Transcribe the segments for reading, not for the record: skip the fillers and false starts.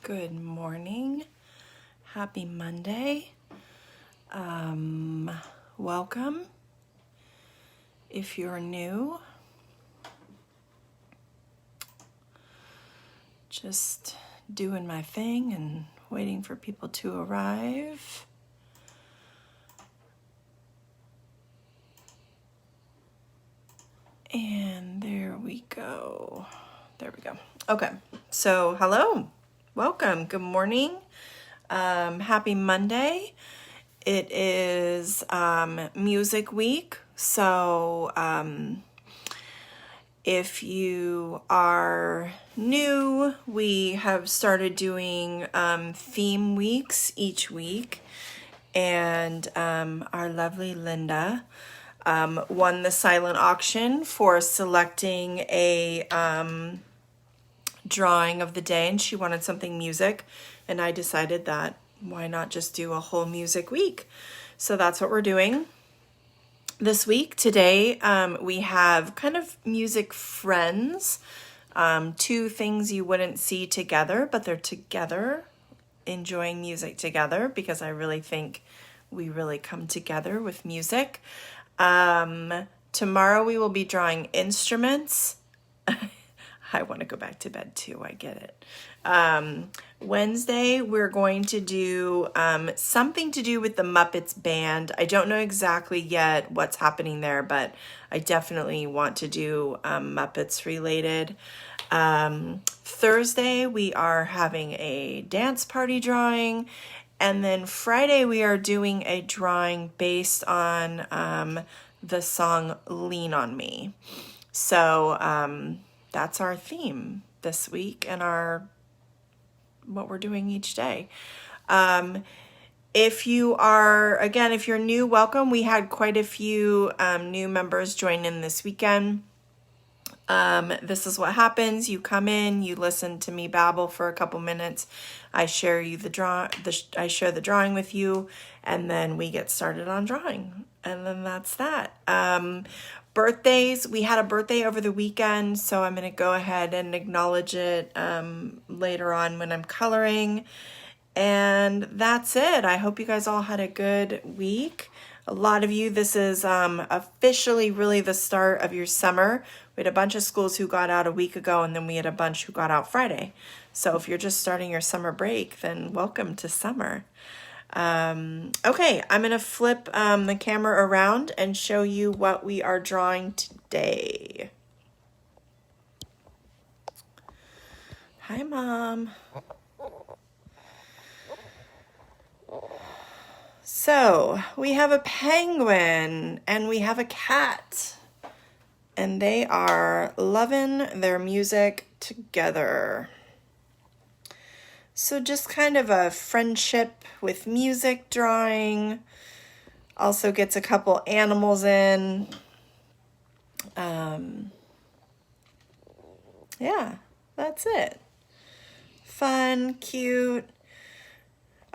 Good morning. Happy Monday. Welcome. If you're new, just doing my thing and waiting for people to arrive. And there we go. There we go. Okay. So, hello. Welcome. Good morning. Happy Monday. It is music week. So, if you are new, we have started doing theme weeks each week. And our lovely Linda won the silent auction for selecting a drawing of the day, and she wanted something music, and I decided that why not just do a whole music week. So that's what we're doing this week. Today we have kind of music friends, two things you wouldn't see together, but they're together enjoying music together because I really think we really come together with music. Tomorrow we will be drawing instruments. I want to go back to bed too. I get it. Wednesday, we're going to do something to do with the Muppets band. I don't know exactly yet what's happening there, but I definitely want to do Muppets related. Thursday, we are having a dance party drawing. And then Friday, we are doing a drawing based on the song Lean on Me. So that's our theme this week and what we're doing each day. If you're new, welcome. We had quite a few new members join in this weekend. This is what happens. You come in, you listen to me babble for a couple minutes. I share I share the drawing with you, and then we get started on drawing. And then that's that. Birthdays, we had a birthday over the weekend, so I'm going to go ahead and acknowledge it later on when I'm coloring. And that's it. I hope you guys all had a good week. A lot of you, this is officially really the start of your summer. We had a bunch of schools who got out a week ago, and then we had a bunch who got out Friday. So if you're just starting your summer break, then welcome to summer. Okay, I'm going to flip the camera around and show you what we are drawing today. Hi, Mom. So, we have a penguin and we have a cat, and they are loving their music together. So just kind of a friendship with music drawing. Also gets a couple animals in. Yeah, that's it. Fun, cute.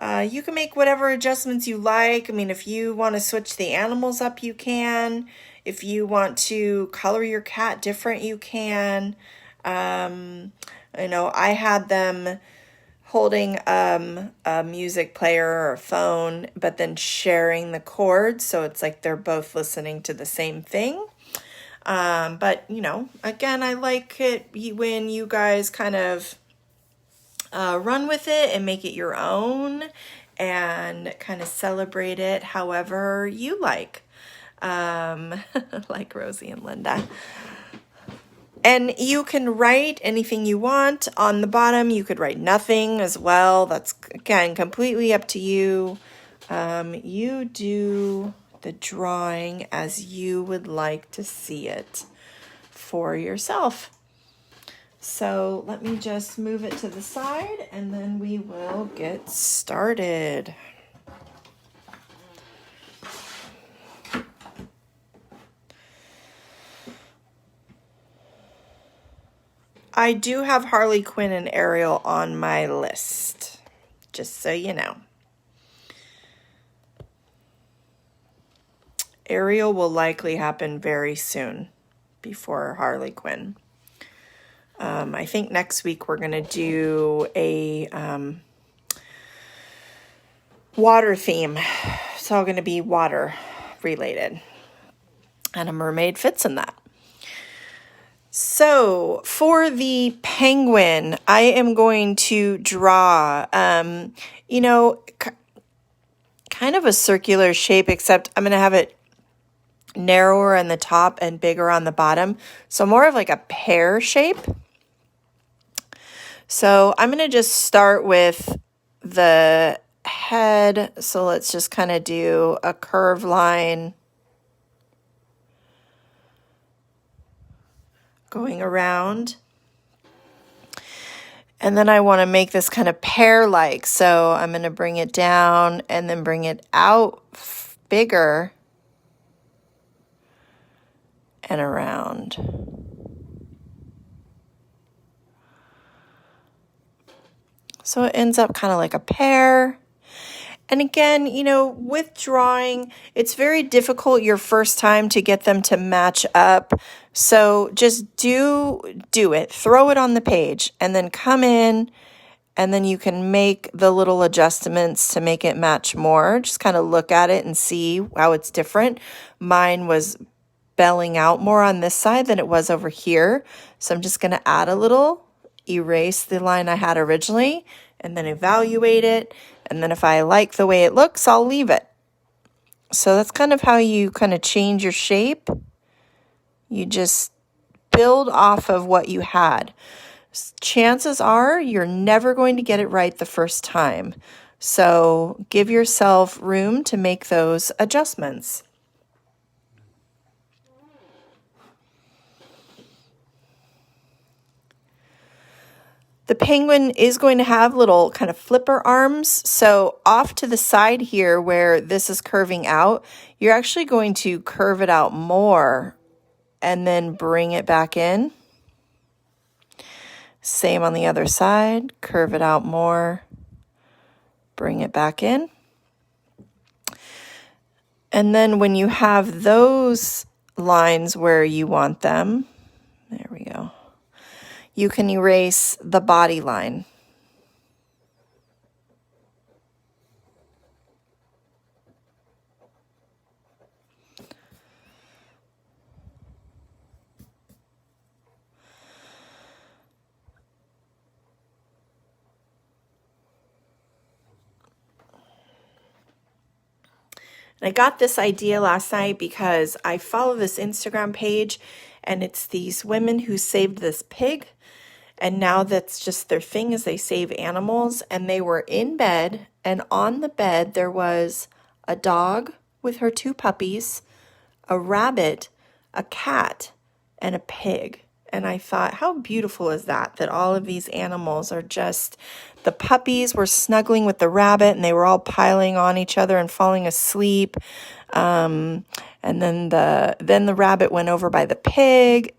You can make whatever adjustments you like. I mean, if you want to switch the animals up, you can. If you want to color your cat different, you can. I had them holding a music player or a phone, but then sharing the chords, so it's like they're both listening to the same thing. But again, I like it when you guys kind of run with it and make it your own and kind of celebrate it however you like. Like Rosie and Linda. And you can write anything you want. On the bottom, you could write nothing as well. That's, again, completely up to you. You do the drawing as you would like to see it for yourself. So let me just move it to the side, and then we will get started. I do have Harley Quinn and Ariel on my list, just so you know. Ariel will likely happen very soon before Harley Quinn. I think next week we're going to do a water theme. It's all going to be water related. And a mermaid fits in that. So for the penguin, I am going to draw, kind of a circular shape, except I'm going to have it narrower on the top and bigger on the bottom. So more of like a pear shape. So I'm going to just start with the head. So let's just kind of do a curved line going around. And then I want to make this kind of pear-like. So I'm going to bring it down and then bring it out bigger and around. So it ends up kind of like a pear. And again, with drawing, it's very difficult your first time to get them to match up. So just do it. Throw it on the page and then come in, and then you can make the little adjustments to make it match more. Just kind of look at it and see how it's different. Mine was belling out more on this side than it was over here. So I'm just going to add a little, erase the line I had originally, and then evaluate it. And then if I like the way it looks, I'll leave it. So that's kind of how you kind of change your shape. You just build off of what you had. Chances are you're never going to get it right the first time. So give yourself room to make those adjustments. The penguin is going to have little kind of flipper arms. So off to the side here where this is curving out, you're actually going to curve it out more and then bring it back in. Same on the other side, curve it out more, bring it back in. And then when you have those lines where you want them, there we go. You can erase the body line. And I got this idea last night because I follow this Instagram page, and it's these women who saved this pig. And now that's just their thing, is they save animals. And they were in bed, and on the bed there was a dog with her 2 puppies, a rabbit, a cat, and a pig. And I thought, how beautiful is that all of these animals are just, the puppies were snuggling with the rabbit and they were all piling on each other and falling asleep. And then the rabbit went over by the pig.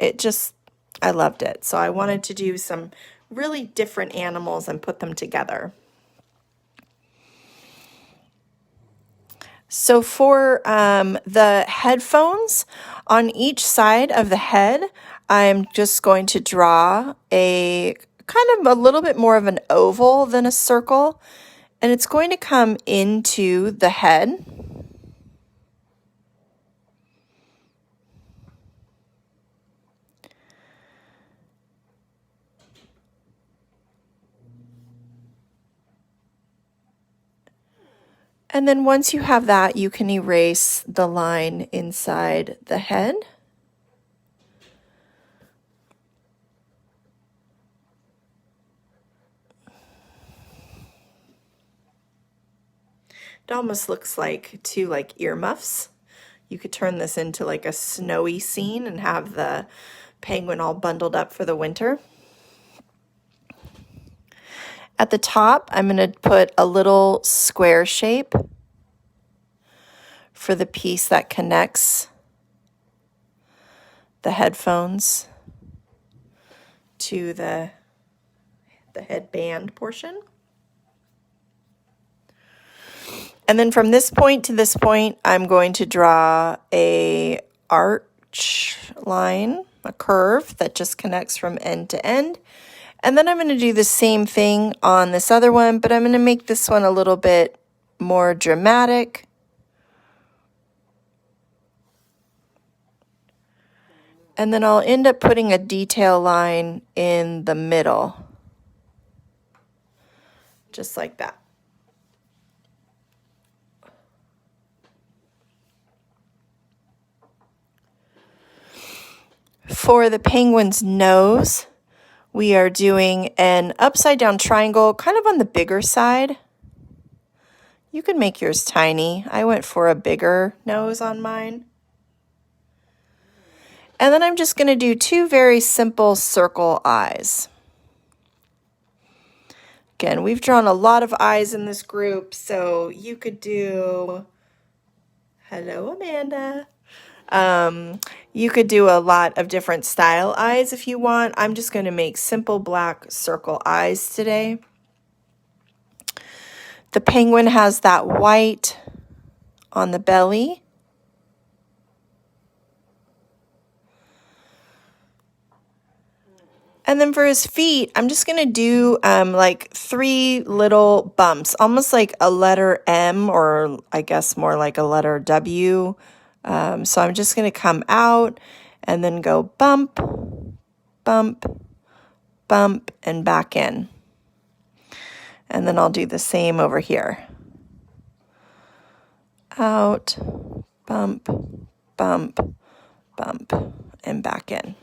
I loved it. So I wanted to do some really different animals and put them together. So for the headphones, on each side of the head, I'm just going to draw a kind of a little bit more of an oval than a circle, and it's going to come into the head. And then once you have that, you can erase the line inside the head. It almost looks like 2 like earmuffs. You could turn this into like a snowy scene and have the penguin all bundled up for the winter. At the top, I'm going to put a little square shape for the piece that connects the headphones to the headband portion. And then from this point to this point, I'm going to draw a arch line a curve that just connects from end to end. And then I'm going to do the same thing on this other one, but I'm going to make this one a little bit more dramatic. And then I'll end up putting a detail line in the middle, just like that. For the penguin's nose, we are doing an upside down triangle, kind of on the bigger side. You can make yours tiny. I went for a bigger nose on mine. And then I'm just going to do two very simple circle eyes. Again, we've drawn a lot of eyes in this group, so you could do, hello, Amanda. You could do a lot of different style eyes if you want. I'm just going to make simple black circle eyes today. The penguin has that white on the belly. And then for his feet, I'm just going to do like 3 little bumps, almost like a letter M, or I guess more like a letter W. So I'm just going to come out and then go bump, bump, bump, and back in. And then I'll do the same over here. Out, bump, bump, bump, and back in.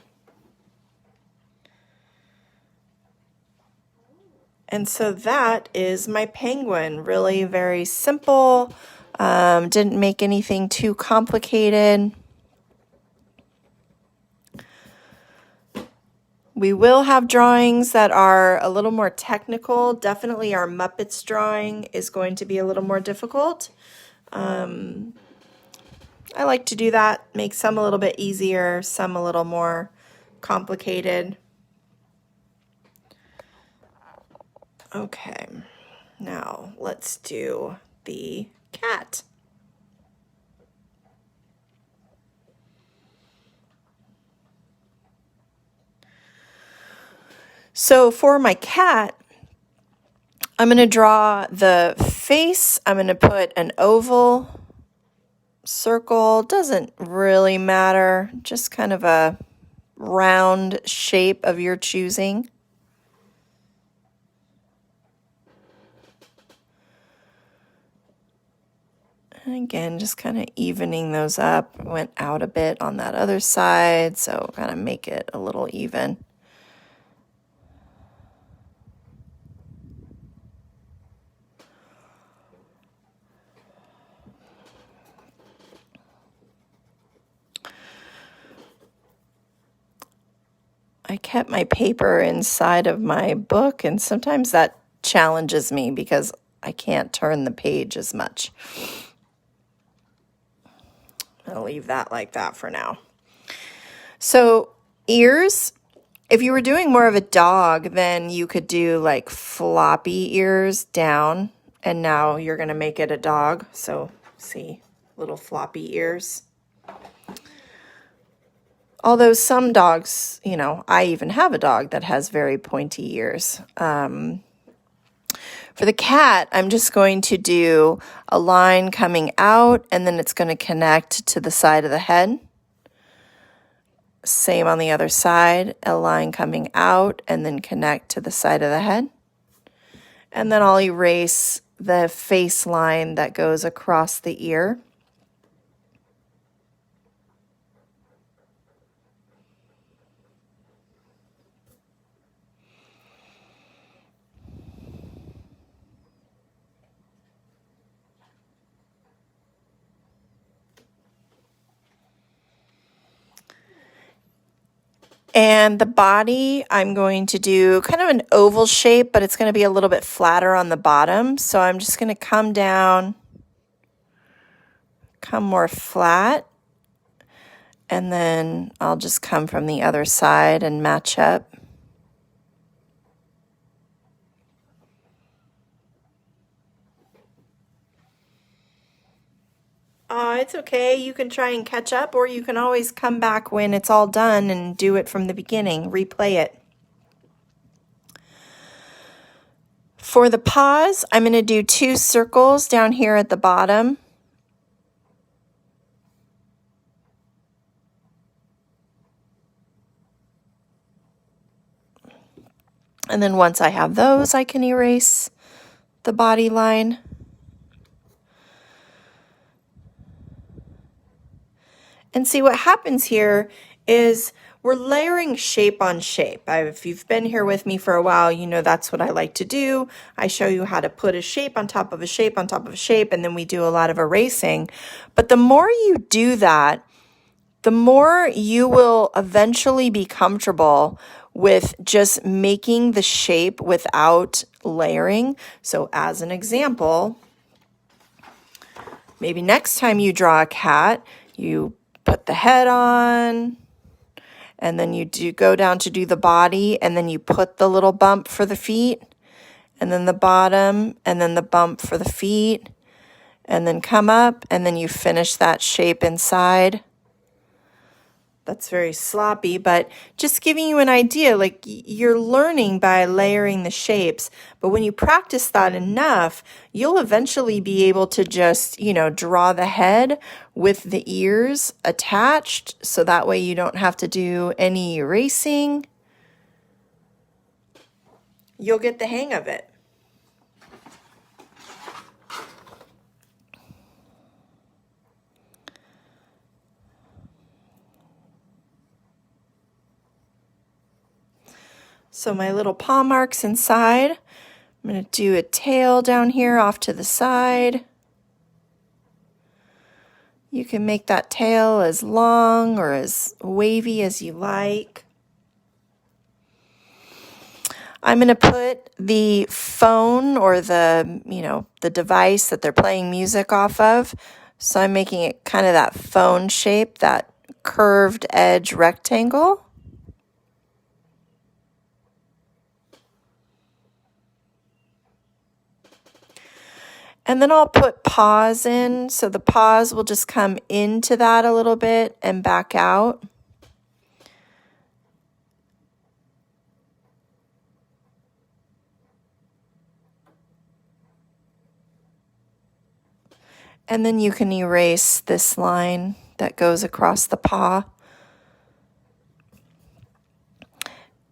And so that is my penguin. Really very simple. Didn't make anything too complicated. We will have drawings that are a little more technical. Definitely our Muppets drawing is going to be a little more difficult. I like to do that, make some a little bit easier, some a little more complicated. Okay, now let's do the cat. So for my cat, I'm going to draw the face. I'm going to put an oval, circle, doesn't really matter, just kind of a round shape of your choosing. And again, just kind of evening those up. Went out a bit on that other side, so kind of make it a little even. I kept my paper inside of my book, and sometimes that challenges me because I can't turn the page as much. I'll leave that like that for now. So ears, if you were doing more of a dog, then you could do like floppy ears down, and now you're going to make it a dog. So see, little floppy ears. Although some dogs, you know, I even have a dog that has very pointy ears. For the cat, I'm just going to do a line coming out, and then it's going to connect to the side of the head. Same on the other side, a line coming out and then connect to the side of the head. And then I'll erase the face line that goes across the ear. And the body, I'm going to do kind of an oval shape, but it's going to be a little bit flatter on the bottom. So I'm just going to come down, come more flat, and then I'll just come from the other side and match up. It's okay. You can try and catch up, or you can always come back when it's all done and do it from the beginning, replay it. For the pause, I'm going to do 2 circles down here at the bottom. And then once I have those, I can erase the body line. And see what happens here is we're layering shape on shape. If you've been here with me for a while, you know that's what I like to do. I show you how to put a shape on top of a shape on top of a shape, and then we do a lot of erasing. But the more you do that, the more you will eventually be comfortable with just making the shape without layering. So as an example, maybe next time you draw a cat, you put the head on, and then you go down to do the body, and then you put the little bump for the feet, and then the bottom, and then the bump for the feet, and then come up, and then you finish that shape inside. That's very sloppy, but just giving you an idea, like you're learning by layering the shapes. But when you practice that enough, you'll eventually be able to just, draw the head with the ears attached. So that way you don't have to do any erasing. You'll get the hang of it. So my little paw marks inside, I'm going to do a tail down here off to the side. You can make that tail as long or as wavy as you like. I'm going to put the phone or the device that they're playing music off of. So I'm making it kind of that phone shape, that curved edge rectangle. And then I'll put paws in, so the paws will just come into that a little bit and back out. And then you can erase this line that goes across the paw.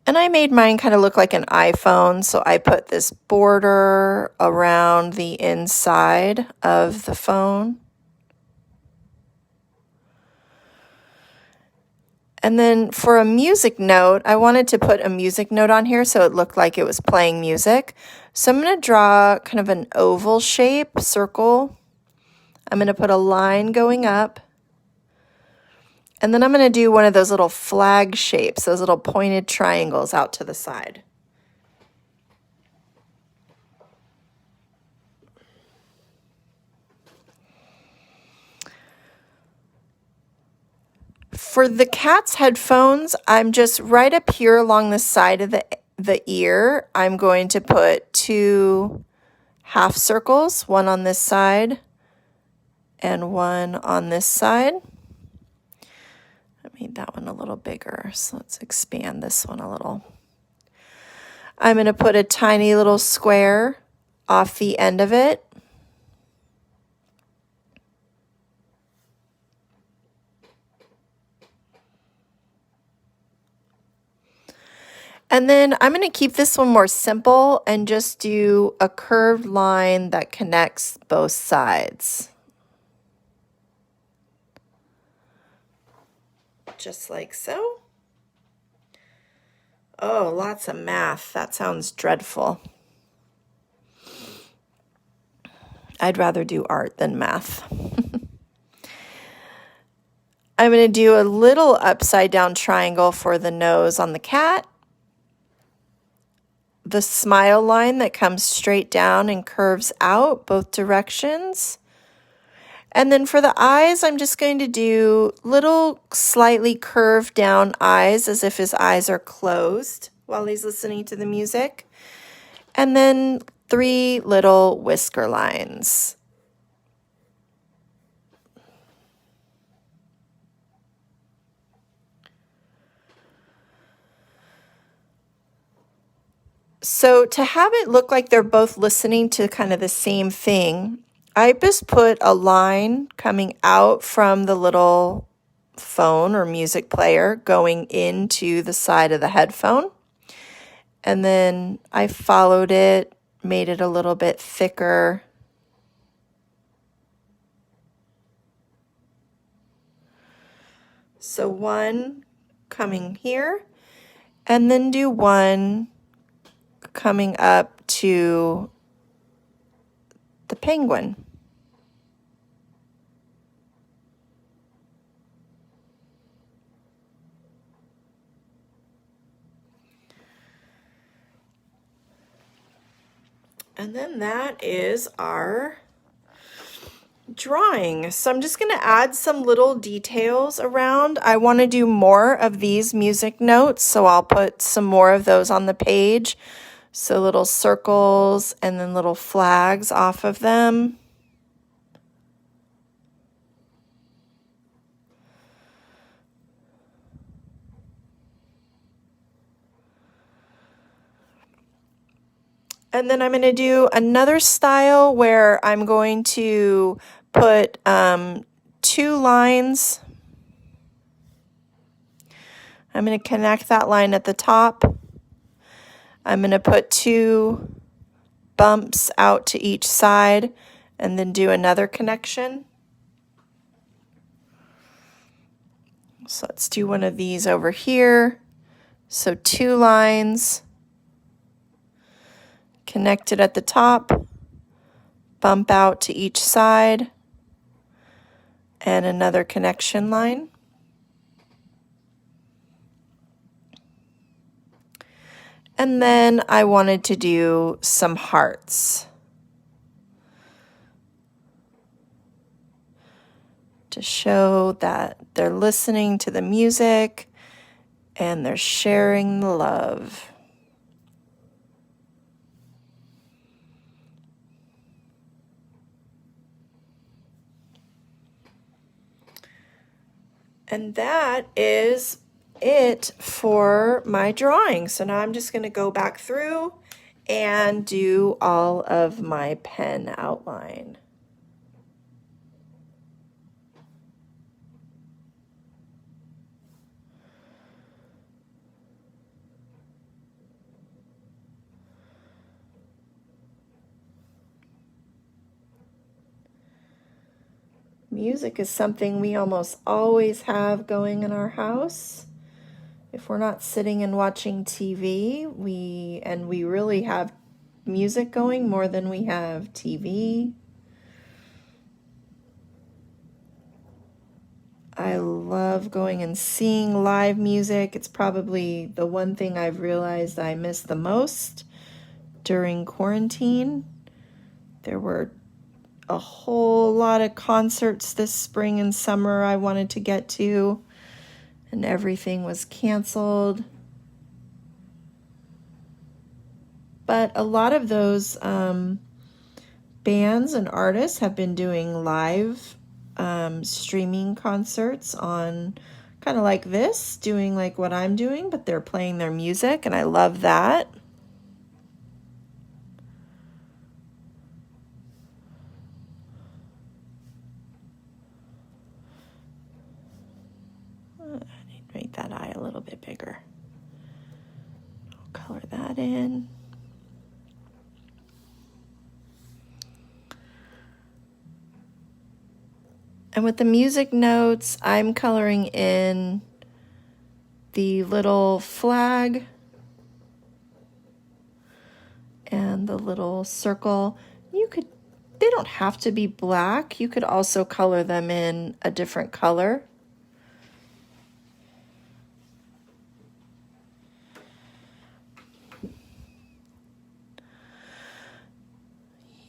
And I made mine kind of look like an iPhone, so I put this border around the inside of the phone. And then for a music note, I wanted to put a music note on here so it looked like it was playing music. So I'm going to draw kind of an oval shape, circle. I'm going to put a line going up. And then I'm going to do one of those little flag shapes, those little pointed triangles out to the side. For the cat's headphones, I'm just right up here along the side of the ear. I'm going to put 2 half circles, one on this side and one on this side. I made that one a little bigger, so let's expand this one a little. I'm going to put a tiny little square off the end of it. And then I'm going to keep this one more simple and just do a curved line that connects both sides. Just like so. Oh, lots of math. That sounds dreadful. I'd rather do art than math. I'm going to do a little upside down triangle for the nose on the cat. The smile line that comes straight down and curves out both directions. And then for the eyes, I'm just going to do little slightly curved down eyes as if his eyes are closed while he's listening to the music. And then 3 little whisker lines. So to have it look like they're both listening to kind of the same thing, I just put a line coming out from the little phone or music player going into the side of the headphone. And then I followed it, made it a little bit thicker. So one coming here, and then do one coming up to the penguin. And then that is our drawing. So I'm just going to add some little details around. I want to do more of these music notes, so I'll put some more of those on the page. So little circles and then little flags off of them. And then I'm going to do another style where I'm going to put 2 lines. I'm going to connect that line at the top. I'm going to put 2 bumps out to each side and then do another connection. So let's do one of these over here. So 2 lines. Connected at the top, bump out to each side, and another connection line. And then I wanted to do some hearts to show that they're listening to the music and they're sharing the love. And that is it for my drawing. So now I'm just going to go back through and do all of my pen outline. Music is something we almost always have going in our house. If we're not sitting and watching TV, we really have music going more than we have TV. I love going and seeing live music. It's probably the one thing I've realized I miss the most during quarantine. There were a whole lot of concerts this spring and summer I wanted to get to, and everything was canceled. But a lot of those bands and artists have been doing live streaming concerts on kind of like this, doing like what I'm doing, but they're playing their music, and I love that. I need to make that eye a little bit bigger. I'll color that in. And with the music notes, I'm coloring in the little flag and the little circle. They don't have to be black. You could also color them in a different color.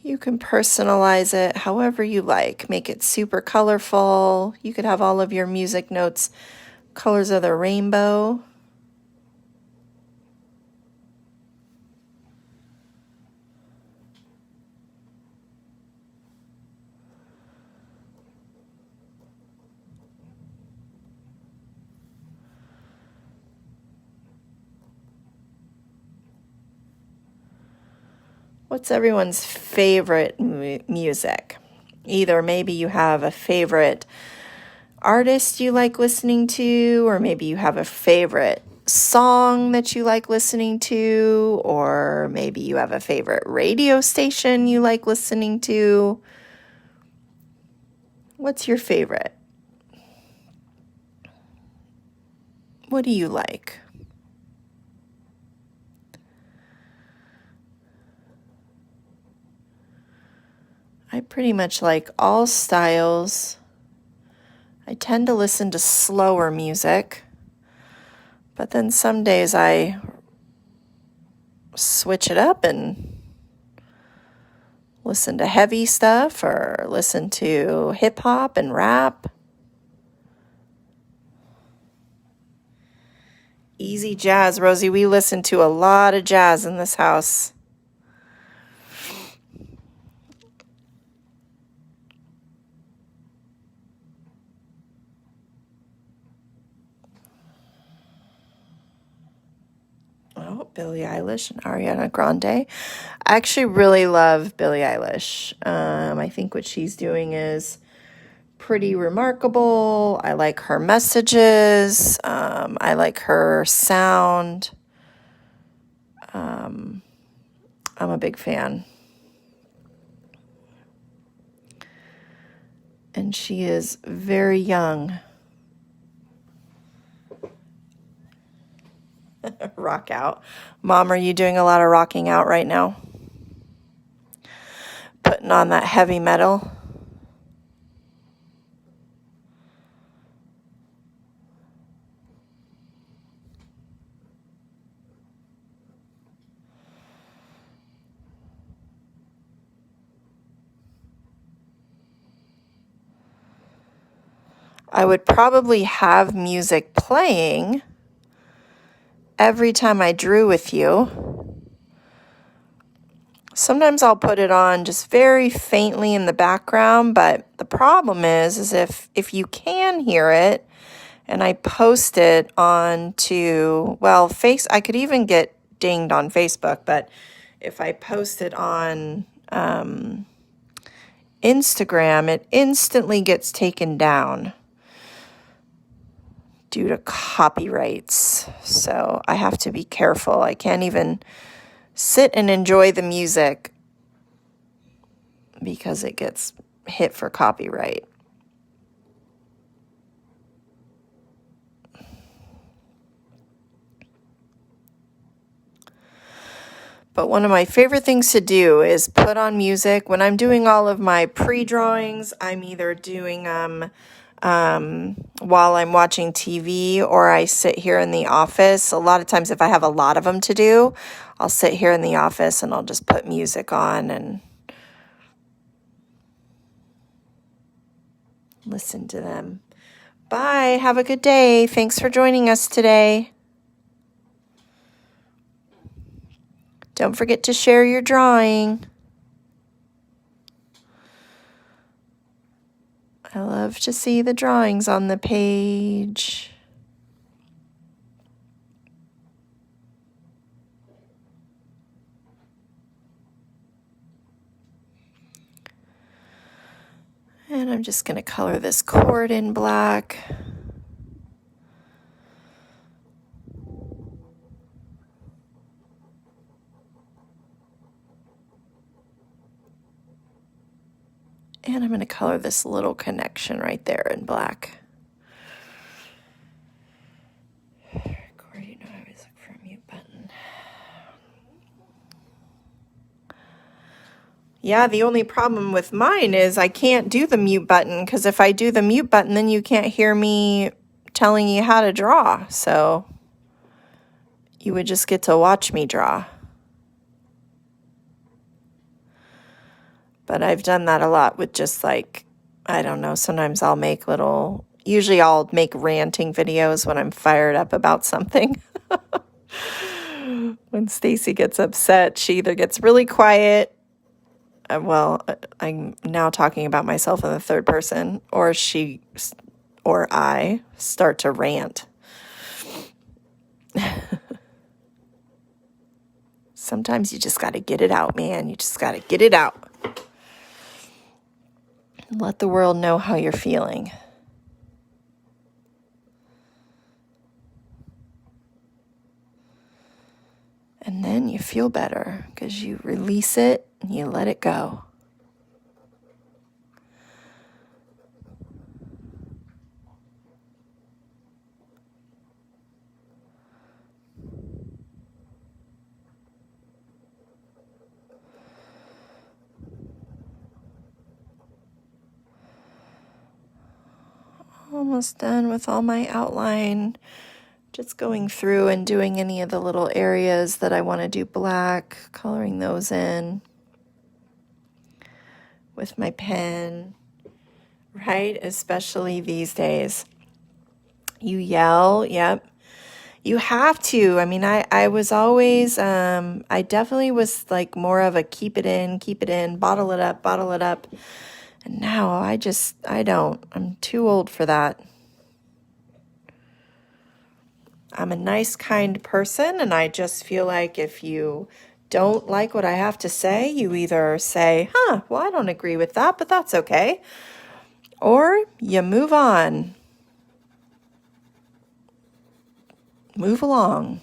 You can personalize it however you like. Make it super colorful. You could have all of your music notes colors of the rainbow. What's everyone's favorite music? Either maybe you have a favorite artist you like listening to, or maybe you have a favorite song that you like listening to, or maybe you have a favorite radio station you like listening to. What's your favorite? What do you like? I pretty much like all styles. I tend to listen to slower music, but then some days I switch it up and listen to heavy stuff or listen to hip hop and rap. Easy jazz, Rosie. We listen to a lot of jazz in this house. Oh, Billie Eilish and Ariana Grande. I actually really love Billie Eilish. I think what she's doing is pretty remarkable. I like her messages. I like her sound. I'm a big fan. And she is very young. Rock out. Mom, are you doing a lot of rocking out right now? Putting on that heavy metal? I would probably have music playing every time I drew with you. Sometimes I'll put it on just very faintly in the background, but the problem is if you can hear it and I post it onto, well, I could even get dinged on Facebook, but if I post it on Instagram, it instantly gets taken down due to copyrights. So I have to be careful. I can't even sit and enjoy the music because it gets hit for copyright. But one of my favorite things to do is put on music. When I'm doing all of my pre-drawings, I'm either doing while I'm watching TV, or I sit here in the office. A lot of times if I have a lot of them to do, I'll sit here in the office and I'll just put music on and listen to them. Bye. Have a good day. Thanks for joining us today. Don't forget to share your drawing. I love to see the drawings on the page. And I'm just going to color this cord in black. And I'm going to color this little connection right there in black. Record, you know, I always look for a mute button. Yeah, the only problem with mine is I can't do the mute button, because if I do the mute button, then you can't hear me telling you how to draw. So you would just get to watch me draw. But I've done that a lot with just like, I don't know, sometimes usually I'll make ranting videos when I'm fired up about something. When Stacy gets upset, she either gets really quiet, I'm now talking about myself in the third person, or I start to rant. Sometimes you just got to get it out, man. You just got to get it out. Let the world know how you're feeling. And then you feel better because you release it and you let it go. Almost done with all my outline. Just going through and doing any of the little areas that I want to do black, coloring those in with my pen, right? Especially these days. You yell, yep. You have to. I mean, I was always, I definitely was like more of a keep it in, bottle it up. And now I don't. I'm too old for that. I'm a nice, kind person, and I just feel like if you don't like what I have to say, you either say, well, I don't agree with that, but that's okay. Or you move on. Move along.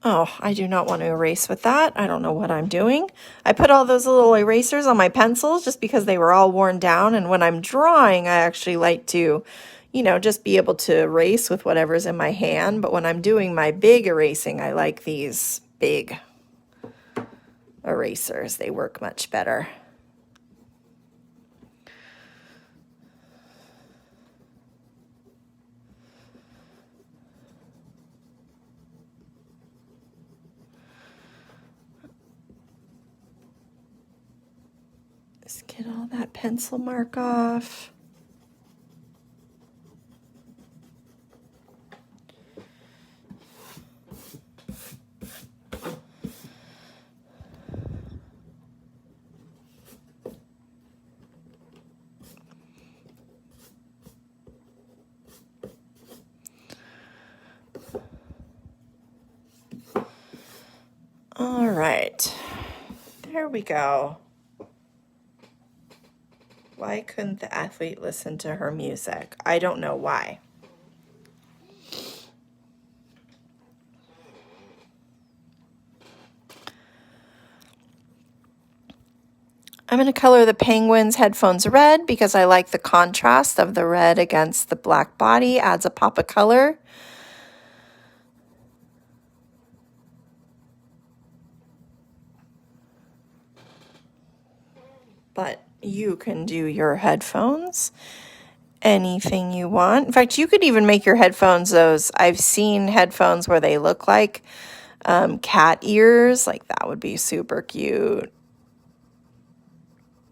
Oh, I do not want to erase with that. I don't know what I'm doing. I put all those little erasers on my pencils just because they were all worn down. And when I'm drawing, I actually like to, just be able to erase with whatever's in my hand. But when I'm doing my big erasing, I like these big erasers. They work much better. Just get all that pencil mark off. All right, there we go. Why couldn't the athlete listen to her music? I don't know why. I'm going to color the penguin's headphones red because I like the contrast of the red against the black body. Adds a pop of color. But you can do your headphones anything you want. In fact, you could even make your headphones those. I've seen headphones where they look like cat ears. Like that would be super cute.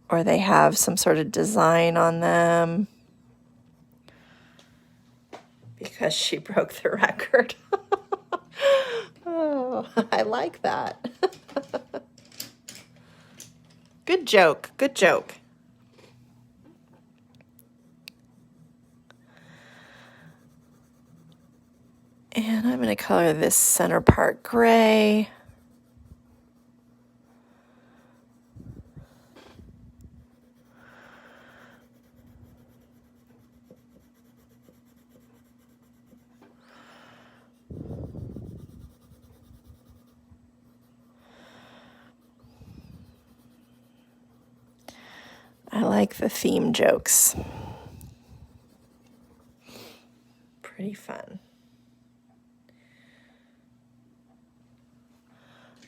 Or they have some sort of design on them. Because she broke the record. Oh, I like that. Good joke. Good joke. And I'm going to color this center part gray. I like the theme jokes. Pretty fun.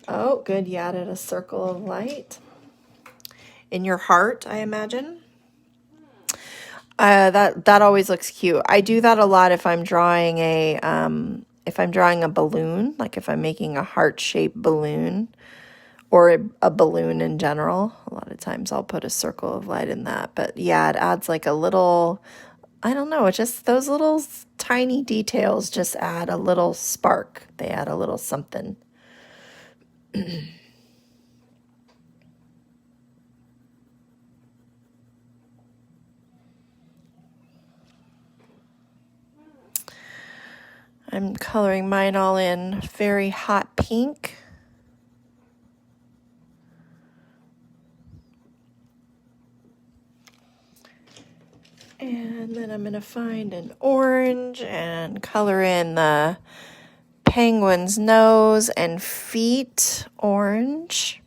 Oh, good. You added a circle of light. In your heart, I imagine. That always looks cute. I do that a lot if I'm drawing a balloon, like if I'm making a heart-shaped balloon or a balloon in general. A lot of times I'll put a circle of light in that. But yeah, it adds like a little, I don't know, it's just those little tiny details just add a little spark. They add a little something. I'm coloring mine all in very hot pink. And then I'm going to find an orange and color in the penguin's nose and feet orange.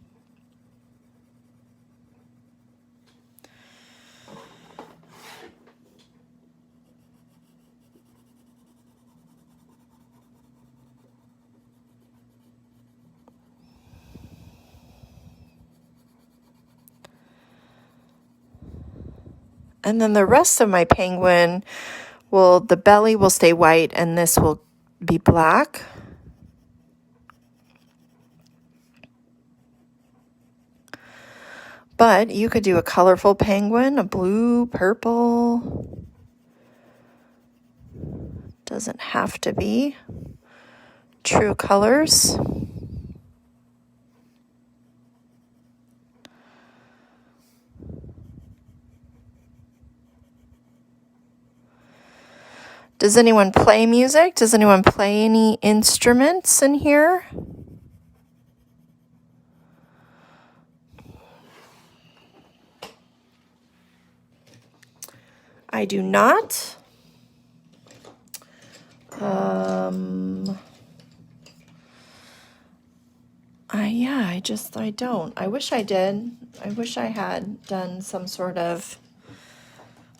And then the rest of my penguin the belly will stay white and this will be black. But you could do a colorful penguin, a blue, purple. Doesn't have to be true colors. Does anyone play music? Does anyone play any instruments in here? I do not. I don't. I wish I did. I wish I had done some sort of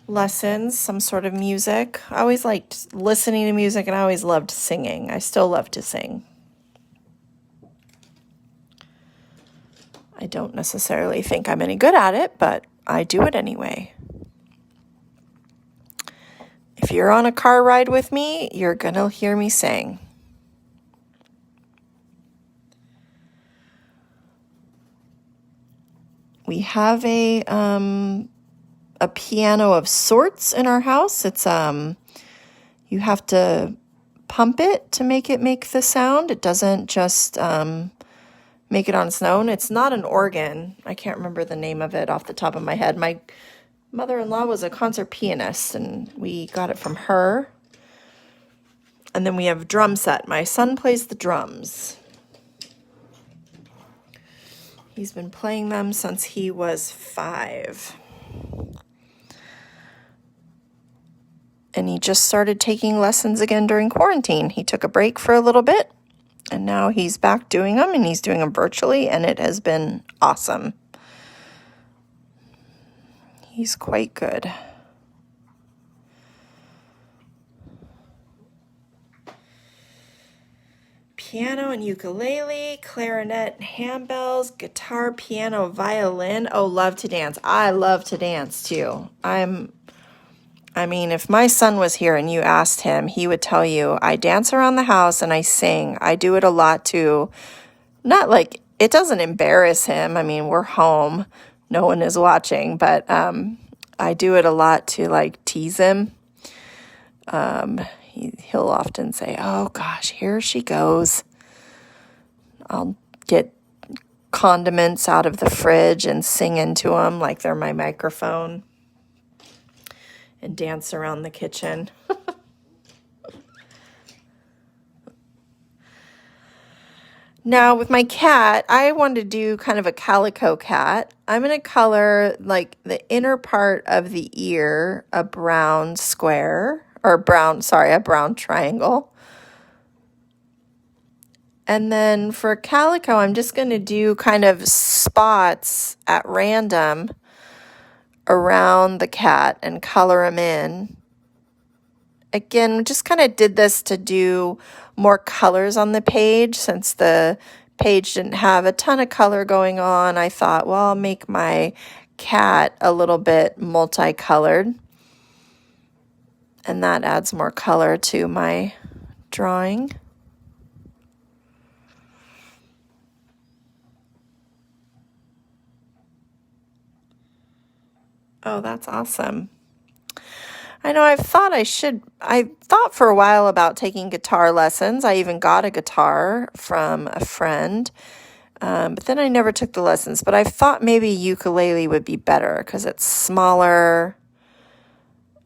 lessons, some sort of music. I always liked listening to music and I always loved singing. I still love to sing. I don't necessarily think I'm any good at it, but I do it anyway. If you're on a car ride with me, you're gonna hear me sing. We have a piano of sorts in our house. It's you have to pump it to make the sound. It doesn't just make it on its own. It's not an organ. I can't remember the name of it off the top of my head. My mother-in-law was a concert pianist and we got it from her. And then we have a drum set. My son plays the drums. He's been playing them since he was 5. And he just started taking lessons again during quarantine. He took a break for a little bit, and now he's back doing them, and he's doing them virtually, and it has been awesome. He's quite good. Piano and ukulele, clarinet, handbells, guitar, piano, violin. Oh, love to dance. I love to dance too. If my son was here and you asked him, he would tell you, I dance around the house and I sing. I do it a lot too. Not like, it doesn't embarrass him. We're home. No one is watching, but I do it a lot to like tease him. He'll often say, oh gosh, here she goes. I'll get condiments out of the fridge and sing into them like they're my microphone and dance around the kitchen. Now with my cat, I wanted to do kind of a calico cat. I'm going to color like the inner part of the ear a brown square, or a brown triangle. And then for calico, I'm just going to do kind of spots at random around the cat and color them in. Again, just kind of did this to do more colors on the page. Since the page didn't have a ton of color going on, I thought, well, I'll make my cat a little bit multicolored. And that adds more color to my drawing. Oh, that's awesome. I know I thought for a while about taking guitar lessons. I even got a guitar from a friend, but then I never took the lessons. But I thought maybe ukulele would be better because it's smaller.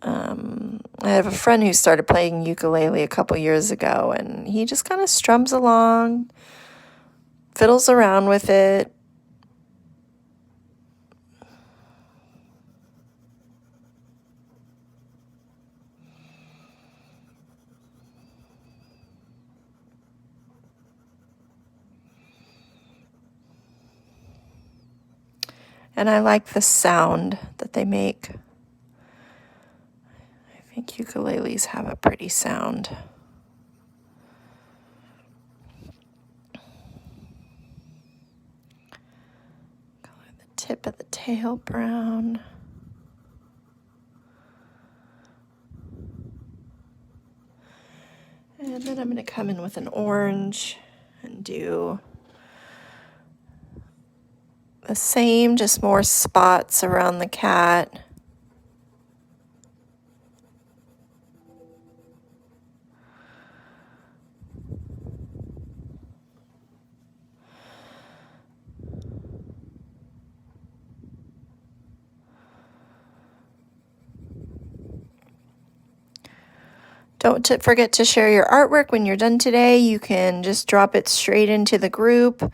I have a friend who started playing ukulele a couple years ago, and he just kind of strums along, fiddles around with it. And I like the sound that they make. I think ukuleles have a pretty sound. Color the tip of the tail brown. And then I'm going to come in with an orange and do the same, just more spots around the cat. Don't forget to share your artwork when you're done today. You can just drop it straight into the group.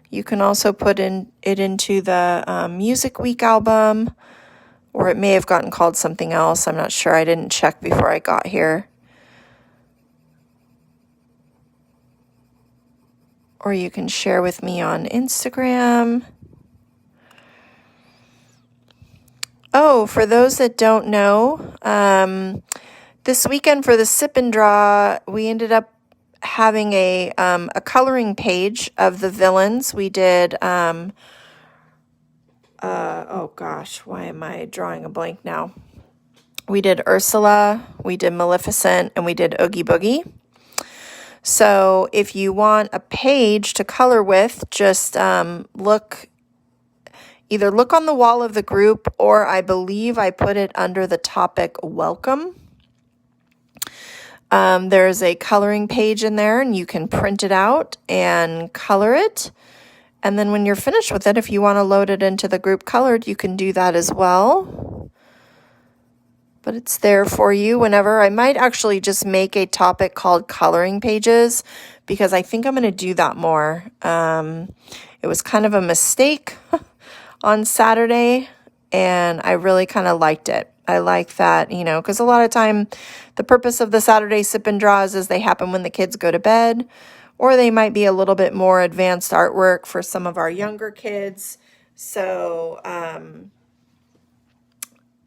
You can also put it into the Music Week album, or it may have gotten called something else. I'm not sure. I didn't check before I got here. Or you can share with me on Instagram. Oh, for those that don't know, this weekend for the Sip and Draw, we ended up having a coloring page of the villains. We did, oh gosh, why am I drawing a blank now? We did Ursula, we did Maleficent, and we did Oogie Boogie. So if you want a page to color with, just either look on the wall of the group, or I believe I put it under the topic Welcome. There's a coloring page in there, and you can print it out and color it. And then when you're finished with it, if you want to load it into the group colored, you can do that as well. But it's there for you whenever. I might actually just make a topic called coloring pages, because I think I'm going to do that more. It was kind of a mistake on Saturday, and I really kind of liked it. I like that, because a lot of time the purpose of the Saturday Sip and Draws is they happen when the kids go to bed, or they might be a little bit more advanced artwork for some of our younger kids. So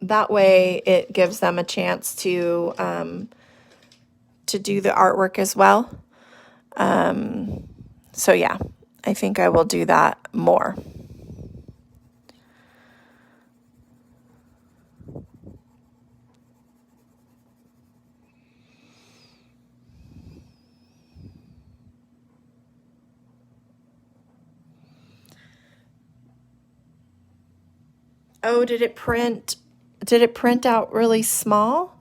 that way it gives them a chance to do the artwork as well. So yeah, I think I will do that more. Oh, did it print out really small?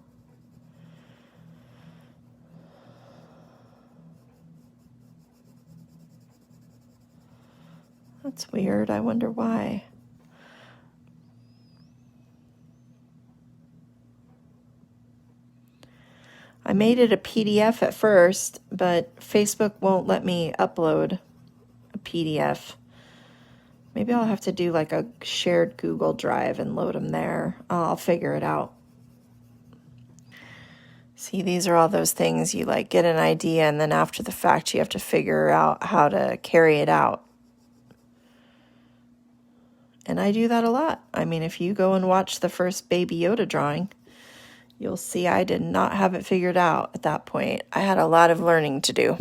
That's weird. I wonder why. I made it a PDF at first, but Facebook won't let me upload a PDF. Maybe I'll have to do like a shared Google Drive and load them there. I'll figure it out. See, these are all those things you like get an idea, and then after the fact you have to figure out how to carry it out. And I do that a lot. I mean, if you go and watch the first Baby Yoda drawing, you'll see I did not have it figured out at that point. I had a lot of learning to do.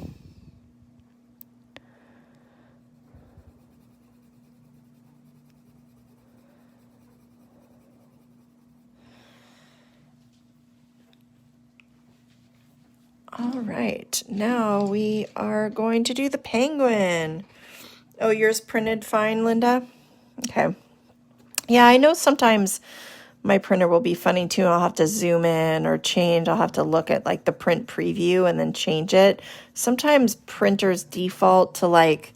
All right, now we are going to do the penguin. Oh, yours printed fine, Linda? Okay. Yeah, I know sometimes my printer will be funny too. I'll have to zoom in or change. I'll have to look at like the print preview and then change it. Sometimes printers default to like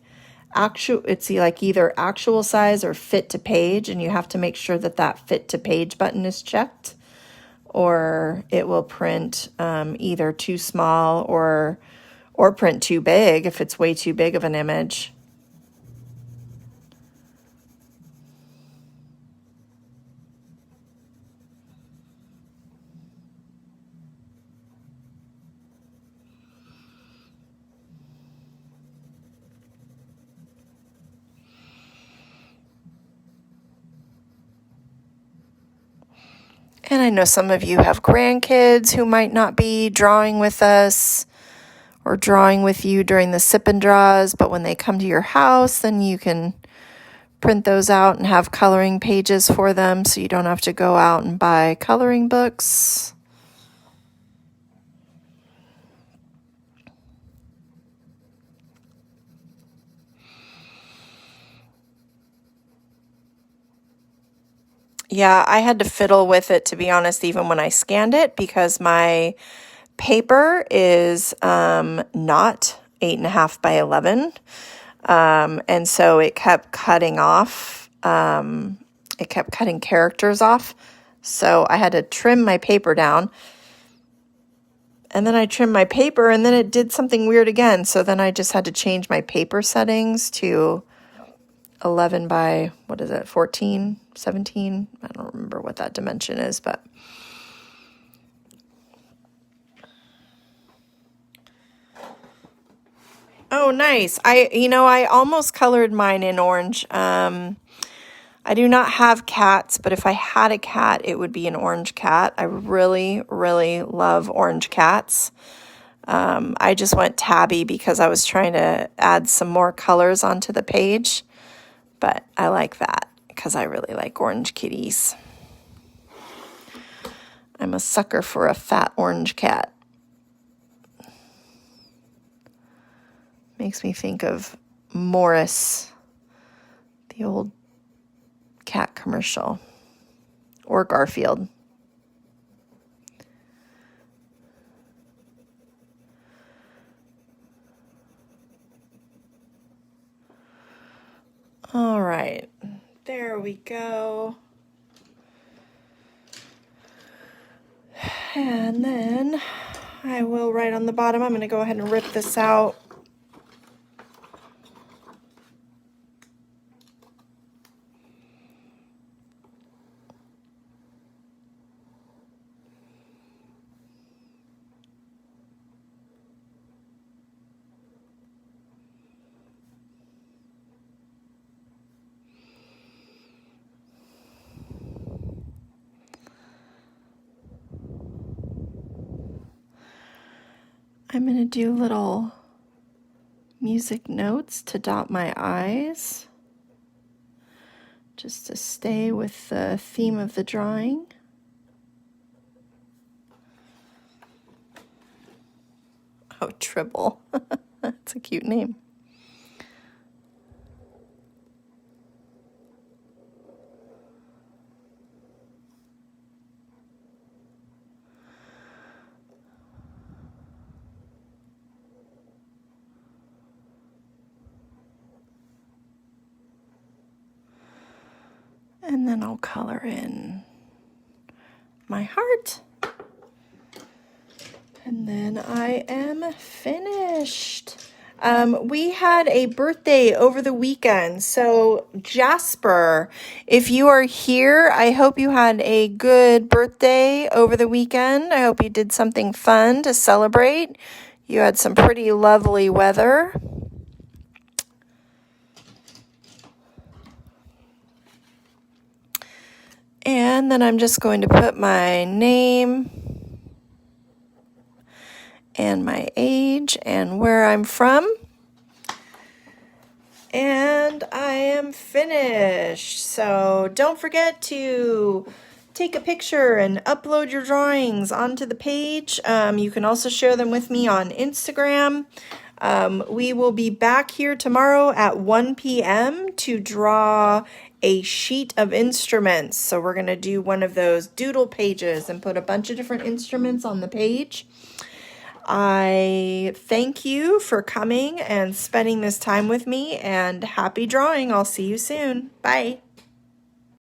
it's like either actual size or fit to page, and you have to make sure that that fit to page button is checked. or it will print either too small or print too big if it's way too big of an image. And I know some of you have grandkids who might not be drawing with us or drawing with you during the sip and draws, but when they come to your house, then you can print those out and have coloring pages for them so you don't have to go out and buy coloring books. Yeah, I had to fiddle with it, to be honest, even when I scanned it, because my paper is not 8.5 by 11. And so it kept cutting off. It kept cutting characters off. So I had to trim my paper down. And then I trimmed my paper, and then it did something weird again. So then I just had to change my paper settings to 11 by, 14, 17? I don't remember what that dimension is, but oh, nice. I almost colored mine in orange. I do not have cats, but if I had a cat, it would be an orange cat. I really, really love orange cats. I just went tabby because I was trying to add some more colors onto the page. But I like that because I really like orange kitties. I'm a sucker for a fat orange cat. Makes me think of Morris, the old cat commercial, or Garfield. All right, there we go. And then I will write on the bottom. I'm going to go ahead and rip this out. I'm going to do little music notes to dot my I's, just to stay with the theme of the drawing. Oh, Tribble. That's a cute name. And then I'll color in my heart. And then I am finished. We had a birthday over the weekend. So Jasper, if you are here, I hope you had a good birthday over the weekend. I hope you did something fun to celebrate. You had some pretty lovely weather. And then I'm just going to put my name and my age and where I'm from. And I am finished. So don't forget to take a picture and upload your drawings onto the page. You can also share them with me on Instagram. We will be back here tomorrow at 1 p.m. to draw a sheet of instruments. So we're going to do one of those doodle pages and put a bunch of different instruments on the page. I thank you for coming and spending this time with me, and happy drawing. I'll see you soon. Bye.